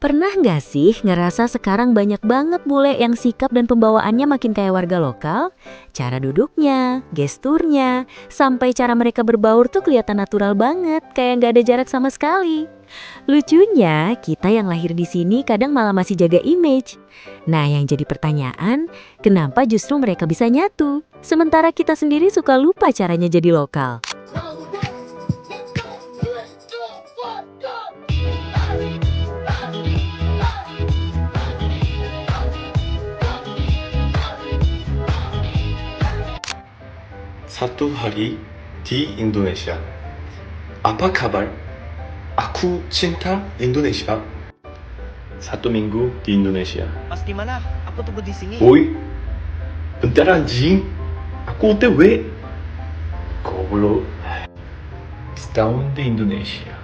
Pernah nggak sih ngerasa sekarang banyak banget bule yang sikap dan pembawaannya makin kayak warga lokal? Cara duduknya, gesturnya, sampai cara mereka berbaur tuh kelihatan natural banget, kayak nggak ada jarak sama sekali. Lucunya, kita yang lahir di sini kadang malah masih jaga image. Nah, yang jadi pertanyaan, kenapa justru mereka bisa nyatu? Sementara kita sendiri suka lupa caranya jadi lokal. Satu hari di Indonesia. Apa kabar? Aku cinta Indonesia. Satu minggu di Indonesia. Pas di mana? Aku tunggu di sini. Woi, bentar anjing. Aku OTW. Goblok. Setahun di Indonesia.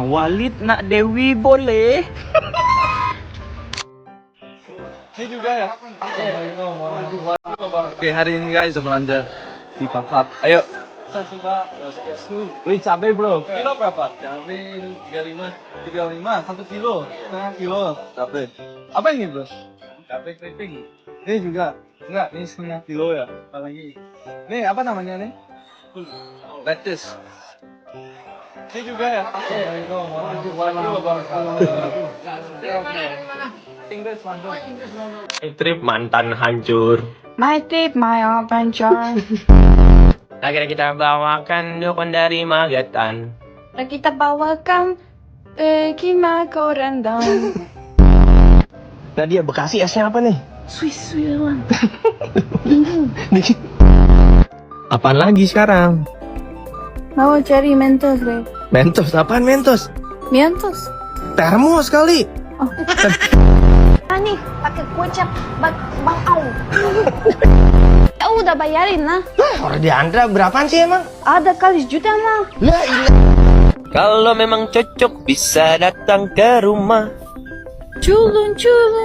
Walid nak Dewi boleh? Ini juga ya. Oke, hari ini guys belanja di pasar. Ayo. Wih, cabai bro. Kilo berapa? Cabai 35. 35, 1 kilo. Setengah kilo cabai. Apa ini bro? Cabai keriting. Ini juga. Enggak, ini setengah kilo ya. Apa lagi? Ini apa namanya nih? Lettuce. Ini juga ya. Inggris mantul. Trip mantan hancur. My trip, my adventure. Akhirnya kita bawakan dukun dari Magatan. Dan kita bawakan kima korendang. Nadia, Bekasi esnya apa nih? Swiss lang. Apaan lagi sekarang? Mau cari Mentos, babe. Mentos, apaan Mentos? Mentos. Termos kali. Nih, pakai kocap bangau. Ya udah bayarin lah. Orang di Andra berapaan sih emang? Ada kali sejuta lah. Kalau memang cocok bisa datang ke rumah. Culun.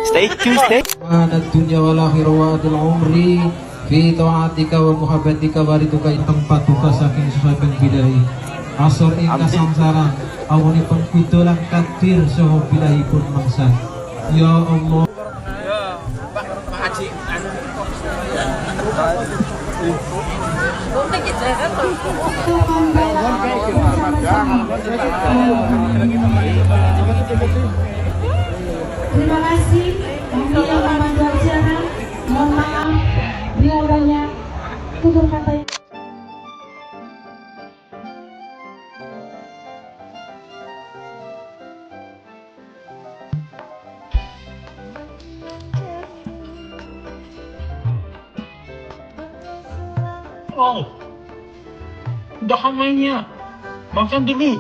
Stay tune, stay. الدنيا والآخرة وأدل عمري في طاعتك ومحبتك وردك tempatuka saking sesajen bilahi asor ingka samsara awonipun kudolan kadir saha bilahipun mangsa ya Allah. Terima kasih. Kami yang memandu acara. Mohon maaf bila banyak tutur kata yang Udah mainnya. Makan dulu.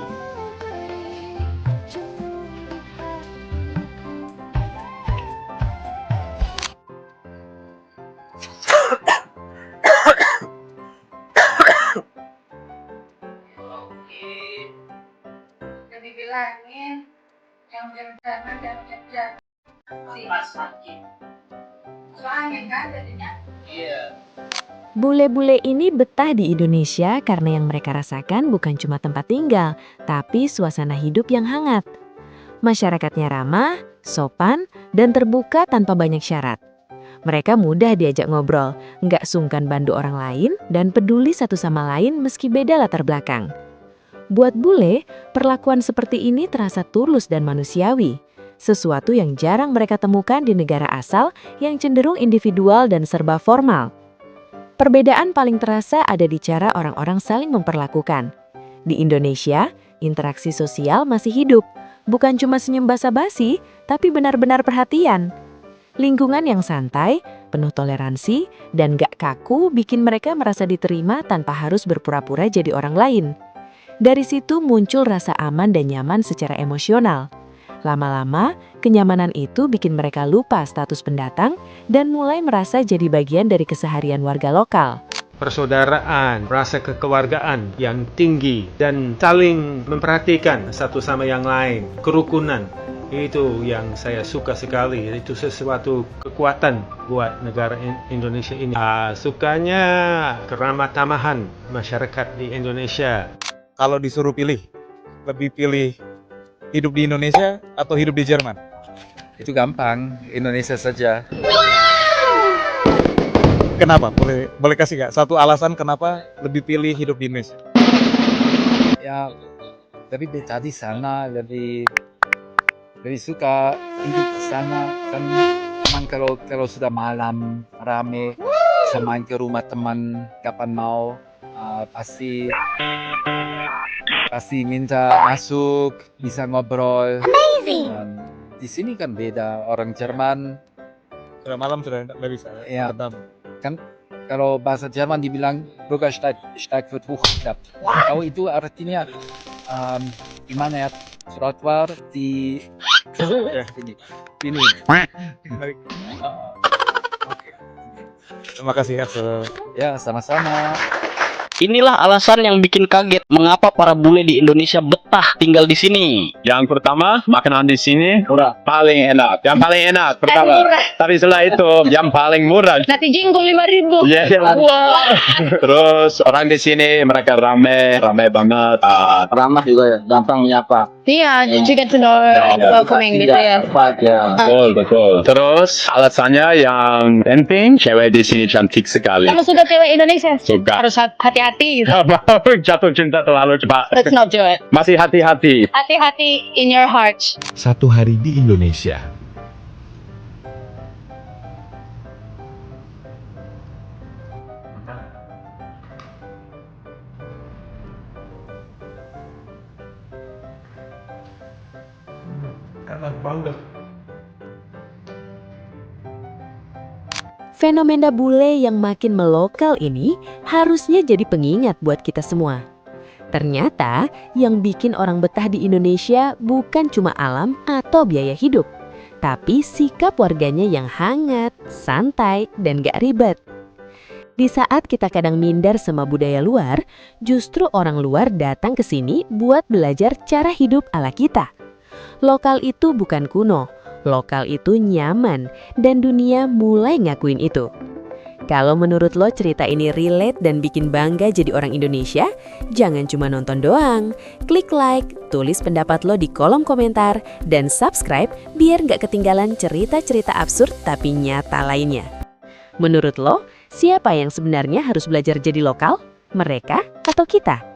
jadi bilangin yang berencana dan kerja si sakit. Soalnya kan jadinya. Bule-bule ini betah di Indonesia karena yang mereka rasakan bukan cuma tempat tinggal, tapi suasana hidup yang hangat. Masyarakatnya ramah, sopan, dan terbuka tanpa banyak syarat. Mereka mudah diajak ngobrol, nggak sungkan bantu orang lain, dan peduli satu sama lain meski beda latar belakang. Buat bule, perlakuan seperti ini terasa tulus dan manusiawi. Sesuatu yang jarang mereka temukan di negara asal yang cenderung individual dan serba formal. Perbedaan paling terasa ada di cara orang-orang saling memperlakukan. Di Indonesia, interaksi sosial masih hidup, bukan cuma senyum basa-basi, tapi benar-benar perhatian. Lingkungan yang santai, penuh toleransi, dan gak kaku bikin mereka merasa diterima tanpa harus berpura-pura jadi orang lain. Dari situ muncul rasa aman dan nyaman secara emosional. Lama-lama, kenyamanan itu bikin mereka lupa status pendatang dan mulai merasa jadi bagian dari keseharian warga lokal. Persaudaraan, rasa kekeluargaan yang tinggi, dan saling memperhatikan satu sama yang lain. Kerukunan, itu yang saya suka sekali. Itu sesuatu kekuatan buat negara Indonesia ini. Sukanya keramah tamahan masyarakat di Indonesia. Kalau disuruh pilih, lebih pilih hidup di Indonesia atau hidup di Jerman? Itu gampang, Indonesia saja. Kenapa? Boleh kasih nggak satu alasan kenapa lebih pilih hidup di Indonesia? Ya, lebih betah di sana, lebih suka hidup di sana. Kan teman kalau sudah malam rame, bisa main ke rumah teman kapan mau. Pasti minta masuk, bisa ngobrol. Dan di sini kan beda, orang Jerman. Sudah malam sudah nggak bisa. Ya, kan kalau bahasa Jerman dibilang Bürgersteig wird hochgeklappt. Tahu itu artinya gimana ya? Trotoar di ini. Terima kasih ya. Ya, sama-sama. Inilah alasan yang bikin kaget mengapa para bule di Indonesia betah tinggal di sini. Yang pertama, makanan di sini paling enak. Yang paling enak pertama. Tapi setelah itu yang paling murah. Nasi jingkung 5.000. Iya. Terus orang di sini mereka ramai banget. Ramah juga ya, gampang menyapa. Iya, juga to know welcoming gitu ya. Betul. Terus alasannya yang penting, cewek di sini cantik sekali. Kamu suka cewek Indonesia? Suka. Harus hati-hati gitu. Jatuh cinta terlalu cepat. Let's not do it. Masih hati-hati. Hati-hati in your heart. Satu hari di Indonesia. Enak banget. Fenomena bule yang makin melokal ini harusnya jadi pengingat buat kita semua. Ternyata yang bikin orang betah di Indonesia bukan cuma alam atau biaya hidup, tapi sikap warganya yang hangat, santai, dan gak ribet. Di saat kita kadang minder sama budaya luar, justru orang luar datang ke sini buat belajar cara hidup ala kita. Lokal itu bukan kuno, lokal itu nyaman, dan dunia mulai ngakuin itu. Kalau menurut lo cerita ini relate dan bikin bangga jadi orang Indonesia, jangan cuma nonton doang. Klik like, tulis pendapat lo di kolom komentar, dan subscribe biar nggak ketinggalan cerita-cerita absurd tapi nyata lainnya. Menurut lo, siapa yang sebenarnya harus belajar jadi lokal? Mereka atau kita?